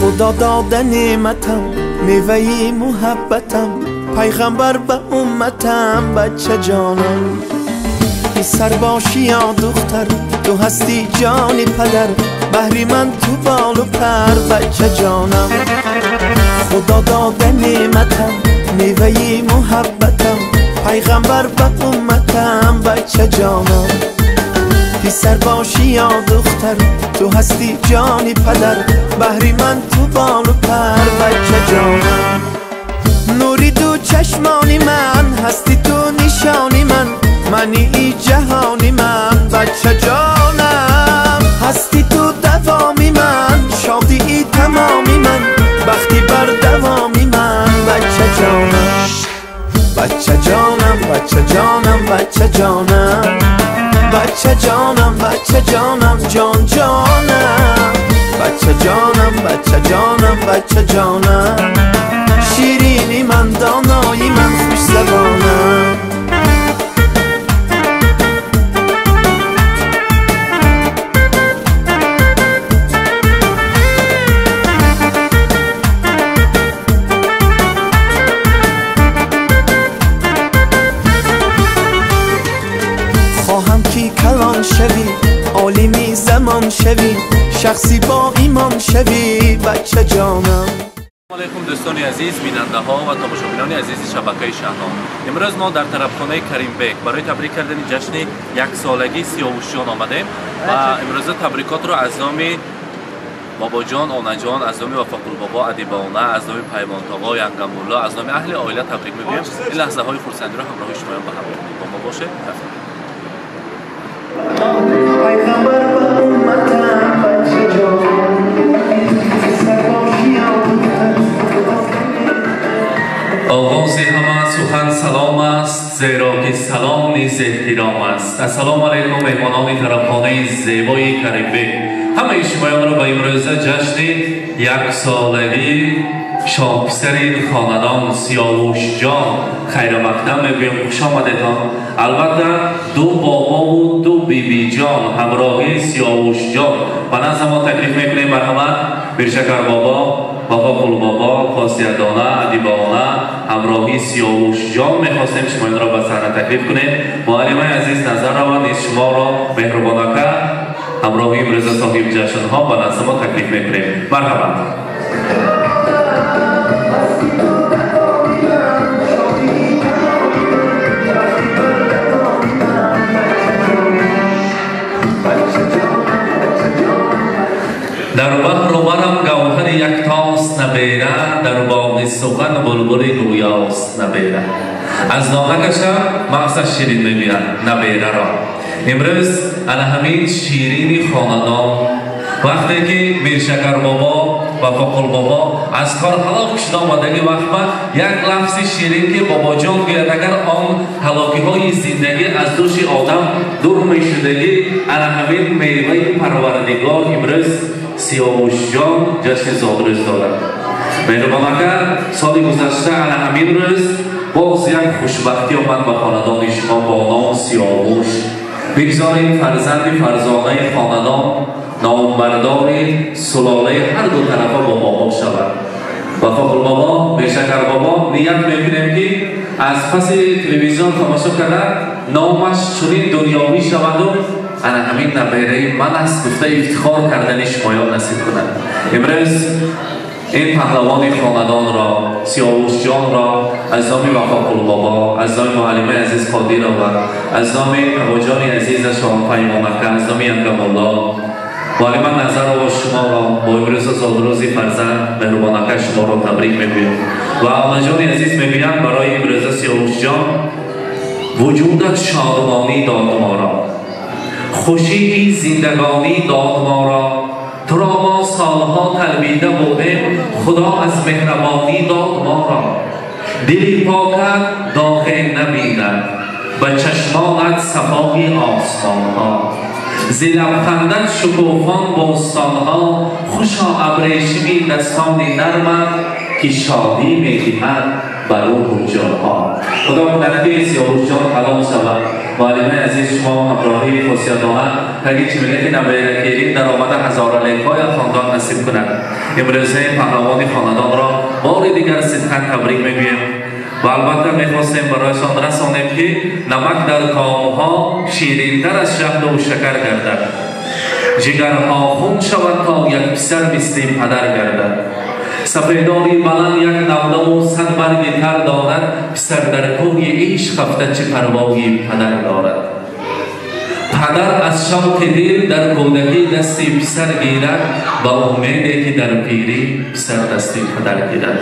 خدا داده نعمتم، میوه محبتم، پیغمبر به امتم، بچه جانم. پسر باشی یا دختر، تو هستی جانی پدر، بهری من تو بال و پر، بچه جانم. خدا داده نعمتم، میوه محبتم، پیغمبر به امتم، بچه جانم. پسر باشی یا دختر، تو هستی جانی پدر، بهری من تو بال و پر، بچه جانم. نوری تو چشمانی من، هستی تو نشانی من، منی ای جهانی من، بچه جانم. هستی تو دوامی من، شادی ای تمامی من، بختی بر دوامی من، بچه جانم. بچه جانم، بچه جانم، بچه جانم، بچه جانم، بچه جانم، جان جانم. بچه جانم، بچه جانم، بچه جانم، شیرینی من، دانایی من، خوش زبانم. خواهم کی کلان شوی، عالمی زمان شوی، شخصی با ایمان شوی، بچه جانم. سلام علیکم دوستان عزیز، بیننده ها و تماشاگران عزیز شبکه شهنام. امروز ما در طرفخانه کریم بیگ برای تبریک کردن جشن یک سالگی سیاوش جان آمدیم و امروز تبریکات رو از نام بابا جان، آنا جان، از نام وفاق البابا، ادیبانه، از نام پیمان تاقا، ینگم‌الله، از نام اهل عائله تبریک میگویم. این لحظه های خرسندی رو همراه شما به هم با ما باشه. پیغمبر به امتم، بچه جانم. آغاز همه سخن سلام است، زیرا که سلام نیز احترام است. السلام علیکم مهمانان طرفخانه زیبای کریم بیگ، همه شمایان را به امروز جشن یک سالگی شاکسر خاندان سیاوش جان خیر مقدم میگویم. خوش آمدید. البته دو بابا و دو بیبی جان همراهی سیاوش جان و نزد ما تکلیف میکنیم. مرحمت بیرشکر بابا، وفاق البابا، خاصیتانه، ادیبانه همراهی سیاوش جان میخواستیم شما را به صحنه تکلیف کنیم. معلم عزیز نظر رو نیز شما را مهربانانه همراهی امروز صاحب جشن ها به نزد ما تکلیف میکنیم. مرحبا. در بحر و برم گوهر یک تاست نبیره، در باغ سخن بلبل گویاست نبیره. از نامکشم مغزش شیرین میبیرد نبیره را. امروز انا همین شیرین خاندان وقتی که میرشکر بابا و وفاق البابا از کار هلاک شده آمدگی وقت یک لفظ شیرین که بابا جان گوید اگر آن هلاکی های زندگی از دوش آدم دور میشدگی انا همین میوه پروردگار امروز سیاوش جان جشن زادروز دارد. مهربانانه سال گذشته انا همین روز باز یک خوشبختی آمد به خاندان شما با نام سیاوش. بگذارید فرزند فرزانه خاندان نامبردار سلاله هر دو طرفا با بابا شود. وفاق البابا، بیرشکر بابا نیت میکنیم که از پس تلویزیون تماشا کردن نامش چنین دنیاوی شود و انا همین نبیره من است گفته افتخار کردن شمایان نصیب کنند. امروز این پهلوان خاندان را سیاوش جان را از نام وفاق البابا، از نام معلم عزیز قادر و از نام حاجان عزیز شاه پیمانکه، از نام ینگم‌الله ولی من نظر و شما را با امروز زادروز فرزند مهربانانه شما را تبریک میگویم و آنا جان عزیز میگویم برای امروز سیاوش جان وجودت شادمانی داد ما را، خوشی زندگانی داد ما را، تو را ما سالها تلبیده بودیم خدا از مهربانی داد ما را. دلی پاکت داغی نبیند به چشمانت صفای آسمان ها، ز لبخندت شکوفان بستان ها، خوشا ابریشمی دستان نرمت که شادی می‌دهد بر او روزها. خدا کند که سیاوش جان کلام شود. معلم عزیز شما همراهی خصوصیت‌ها تاکه چه میگه نباید کریم در آمده هزار لیک‌های خاندان نصیب کند. امروزه پهلوان خاندان را بار دیگر صدقاً تبریک میگویم. و البته می‌خواستیم برایشان رسانیم که نمک در کامها شیرین‌تر از شهد و شکر گردد. جگرها خون شود تا یک پسر مثل پدر گردد. سپیداری بلند یک نودم و صد برگ تر دارد. پسر در کوی عشق خفته چه پروای پدر دارد. پدر از شوق دل در کودکی دستی پسر گیرد با امیدی که در پیری پسر دستی پدر گیرد.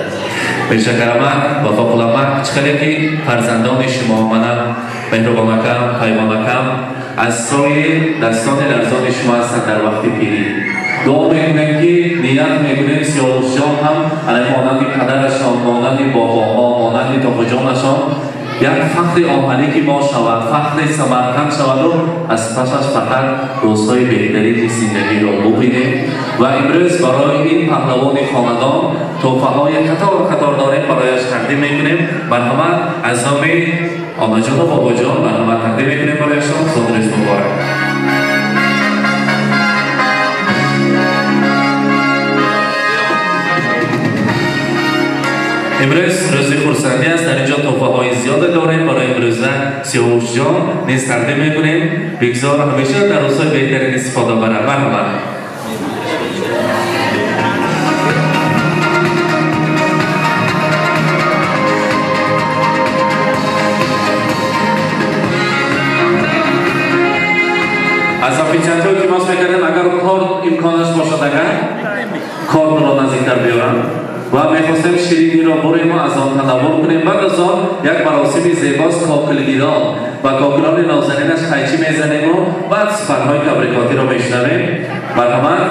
بشکرمک و فقلمک چخلی که فرزندان شما آمدن مهربانکم پیمانکم از سوی دستان لرزان شما هستند در وقت پیری. دعا میکنیم که نیت میکنیم سیاوش جان هم علیه مانند پدرشان مانند باباها مانند تاپجانشان یک فخر آهنی که ما شود فخر سمرقند شود و از پسش فقط روزهای بهترین زندگی را ببینیم و امروز برای این پهلوان خاندان تحفه های قطار داریم برایش تقدیم میکنیم. مرحمت از نام آنا جان و بابا جان مرحمت تقدیم میکنیم برایشان. صدرش مبارک. امروز روز خرسندی است. در اینجا تحفه های زیاد داریم برای امروز سیاوش جان نیز تقدیم میکنیم. بگذار همیشه در روزهای بهترین استفاده بره. مرحبا. از افیچنت که ما میکردیم اگر کار امکانش باشد اگر کار را نزدیکتر بیارم و می‌خواستیم شیرینی را برای ما از آن تناول کنیم. بعد از آن یک مراسم زیباست کاکلگیران و کاکلان نازنینش قیچی میزنیم و بعد سفرهای تبریکاتی را میشنویم. مرحمت.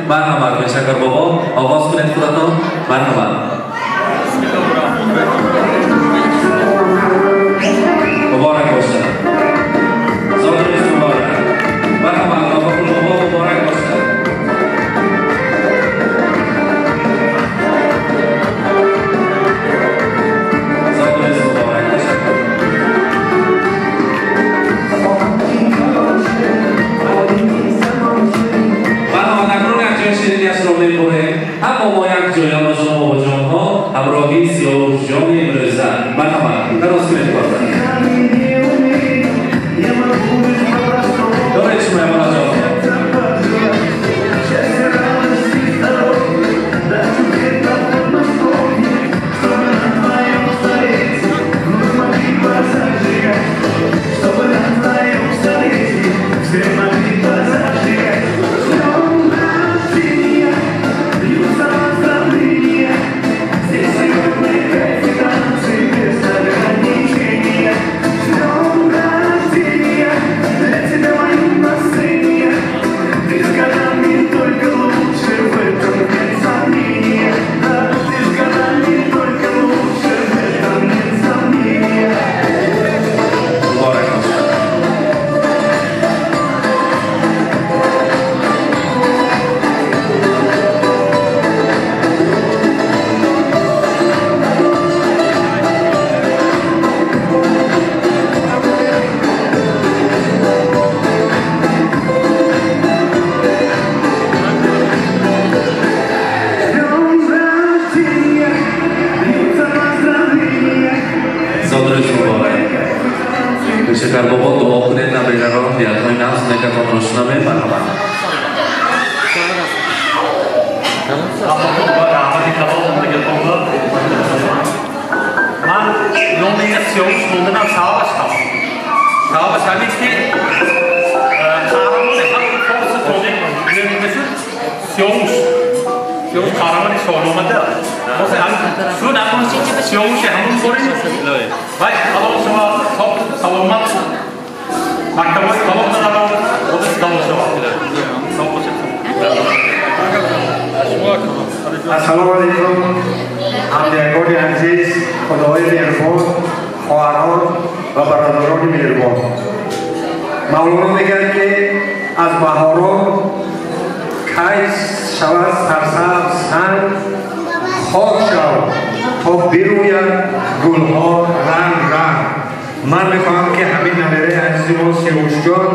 مرحبا بشکر بابا آواز کنید خودتان. مرحبا مبارک باشه. زادروز مبارک. مرحبا بابا مبارک باشه. زادروز مبارک باشه. اما ما یک جایان و شما با جانها همراهی سیاوش جان نمیبرم. من نومی سیاوش موندنم سوابش هم. سوابش همین که قهرمان هم فرص توده مثل سیاوش قهرمان شما اومده. مثل هم شون همون سیاوش همون بریم. وای حالا شما سلامت مکتبای سلام ندارم. خودش دانش السلام علیکم همدیگان عزیز خدای مهربان خواهران و برادران مهربان مولانا میگه که از بهاران کیس شود سرسبز سنگ خاک شود تا بروید گلها رنگ رنگ من میخواهم که همین نبیره عزیز ما سیاوش جان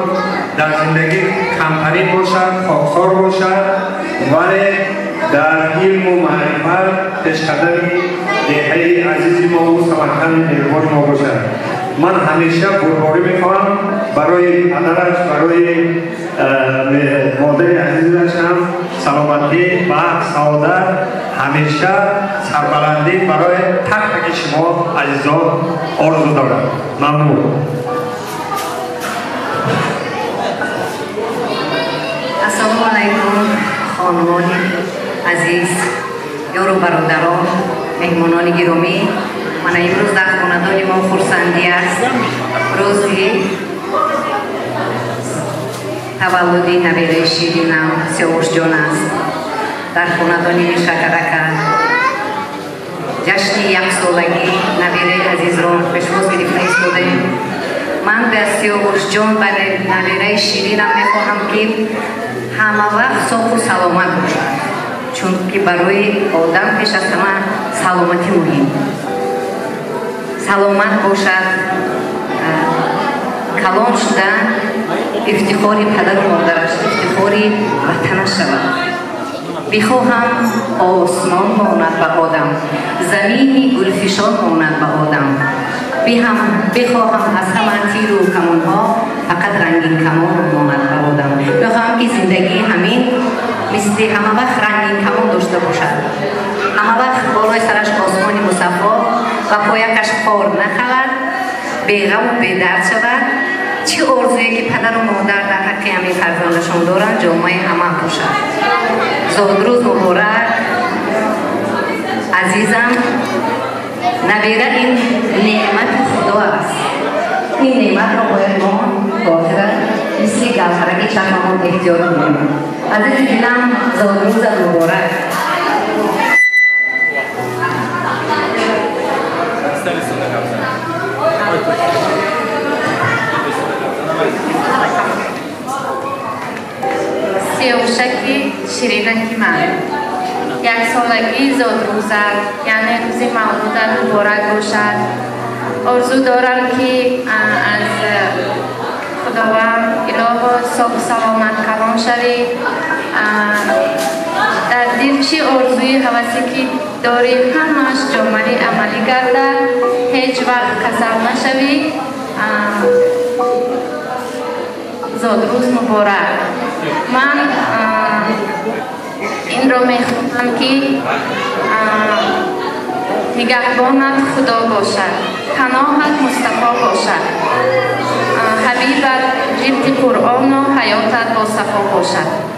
در زندگی کمترین باشد خاکسار باشد ولی در علم و معرفت پیشقدمی دهه عزیز ما و سمرقند مهربان ما باشد من همیشه قربانی میخواهم برای پدرش برای مادر عزیزش هم سلامتی و سعادت همیشه سربلندی برای تک تک شما عزیزان آرزو دارم ممنون السلام علیکم خانمان عزیز یارو برادران مهمانان گرامی من امروز در خاندان ما خرسندی است روزی تولدی نبیره شیرینم سیاوش جان است در خاندان شکرکه جشن یک سالگی نبیره عزیز را پشواز گرفته ایستادیم من به سیاوش جان و نبیره شیرینم میخواهم که همه وقت صاف و سلامت باشد چون که برای آدم پیش از همه سلامتی مهم سلامت باشد کلان شدن افتخاری پدر و مادرش افتخاری وطنش شود بخواهم آسمان ماند به آدم زمینی گلفشان ماند به آدم بخواهم از همه تیر و کمانها فقط رنگین کمان ماند به آدم بخواهم که زندگی همین مثل همه وقت رنگین کمان داشته باشد همه وقت بالای سرش آسمانی مصفا و پایکش خار نخورد بیغم و بیدرد شود چه آرزویی که پدر و مادر در حق همین فرزندشان دارند جامعه همه باشد زادروز مبارک عزیزم نبیره این نعمت خدا است این نعمت را باید ما باطرد مثل گوهرگی چشممان اختیار کنیم عزیز دلم زادروز مبارک سیاوشکی شیرینکی من یک سالگی زادروزت یعنی روز مولودت مبارک باشد آرزو دارم که از خداوند اله صاف و سلامت کلان شوی در دل چی آرزوی حوثی که داری همش جامعه عملی گردد هیچ وقت کسل نشوی زادروز مبارک من این را میخونم که نگهبانت خدا باشد پناهت مصطفی باشد حبیبت جلد قرآن و حیاتت با صفا باشد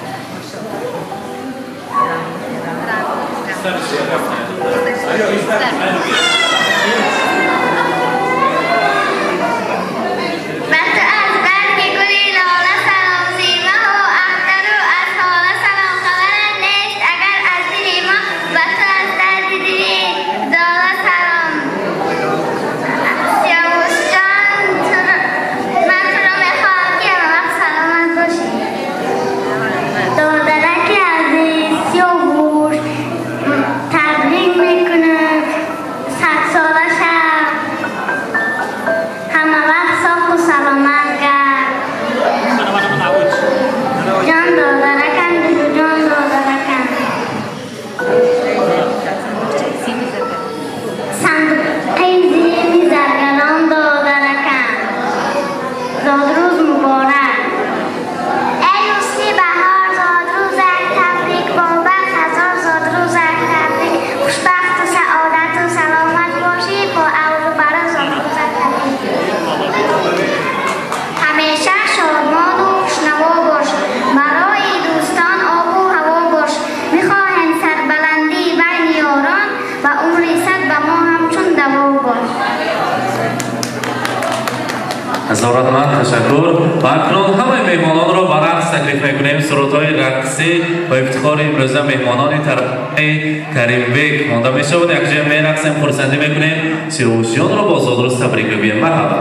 بسیار رحمت تشکر. و اکنون همه مهمانان را به رقص تکلیف میکنیم. سرودهای رقصی و افتخار امروزه مهمانان طرف کریم بیگ مانده می شود. یک جای می رقصیم، خورسندی میکنیم. سیاوشیان را با زادروز تبریک بگوییم. مرحبا.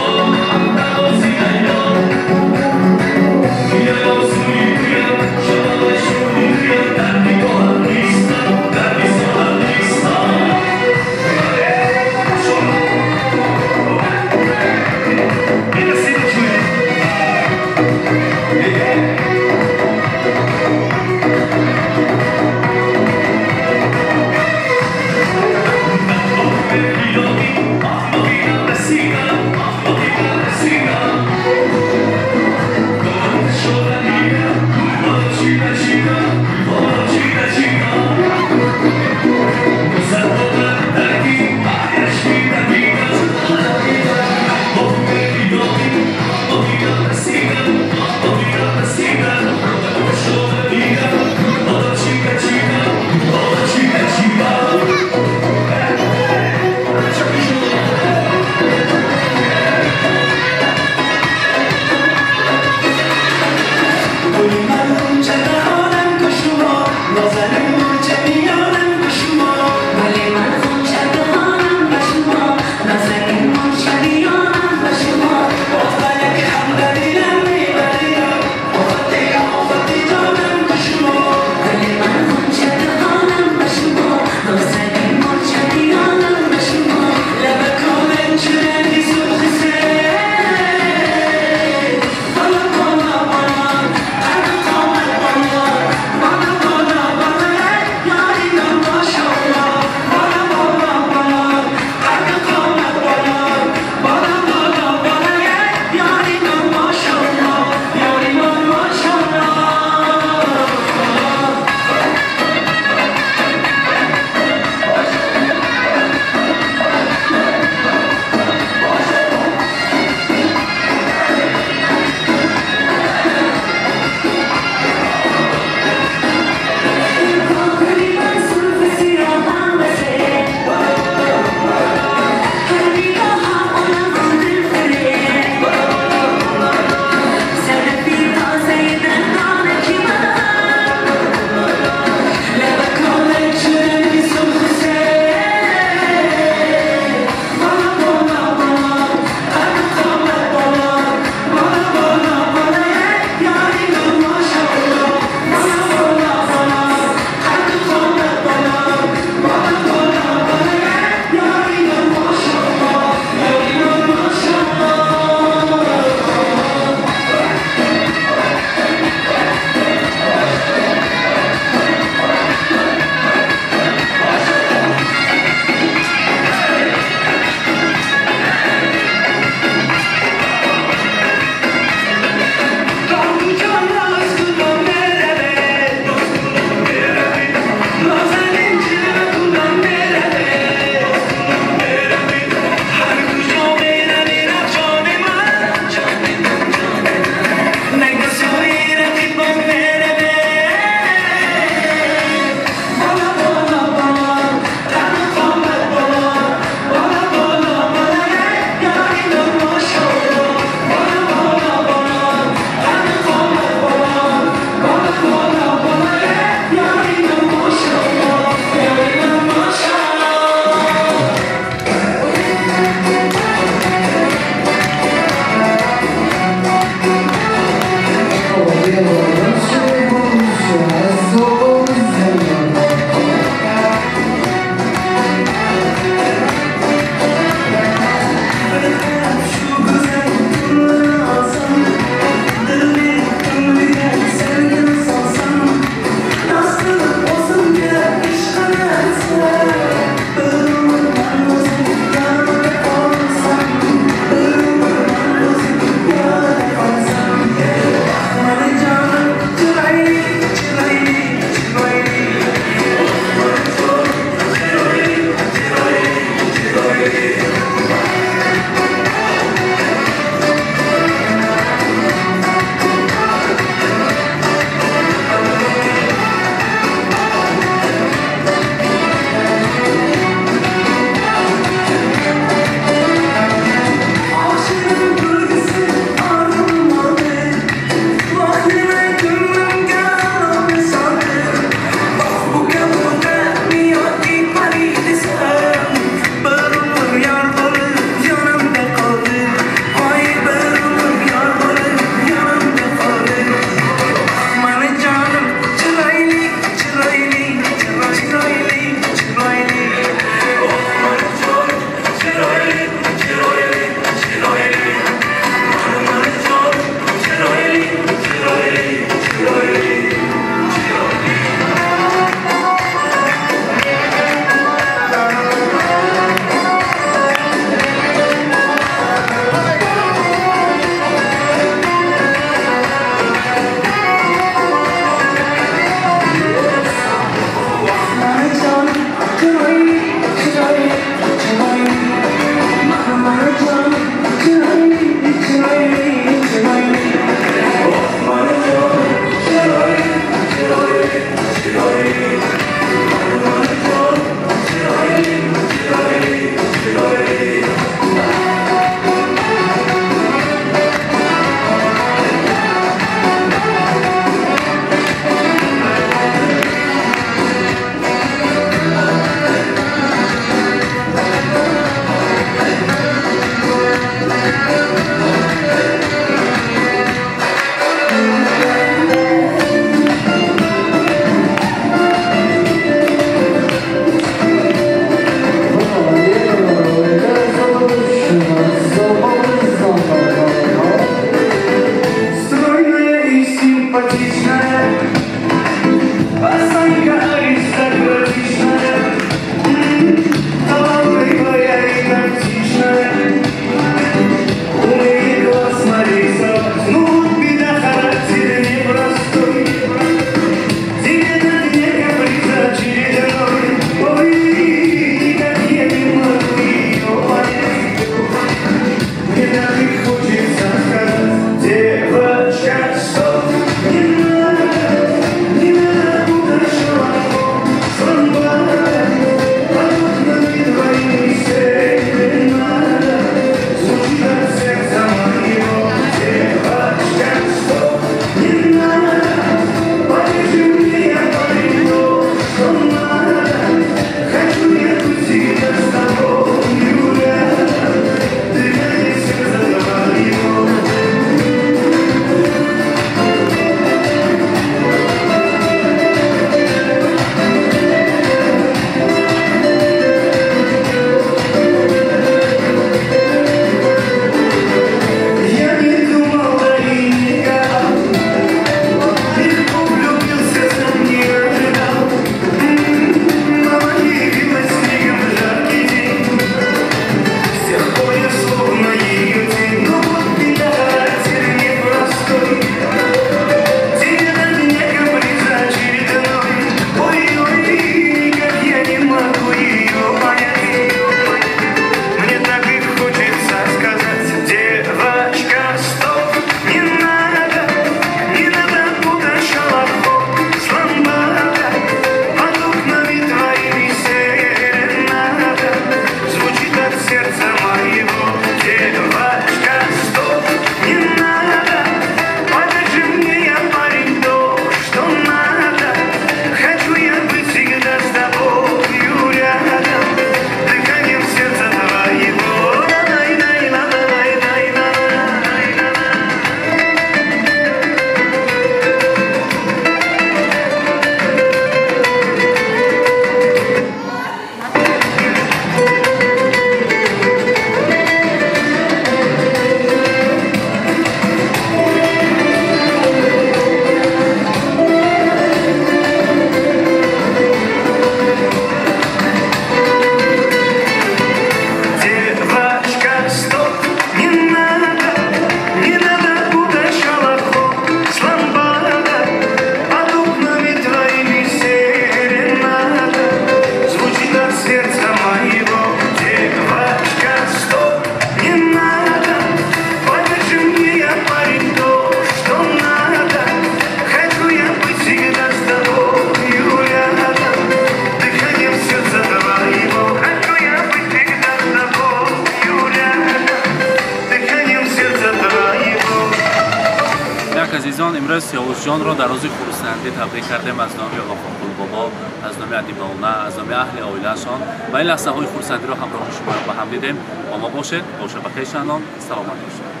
مبارک عزیزان، امروز سیاوش جان را در روز خورسندی تبریک کردیم از نام وفا قلبابا، از نام ادیبانه، از نام اهل عائله‌شان و این لحظه های خورسندی را همراه شما با هم دیدیم. با ما باشید، با شبکه شنان سلام علیکم.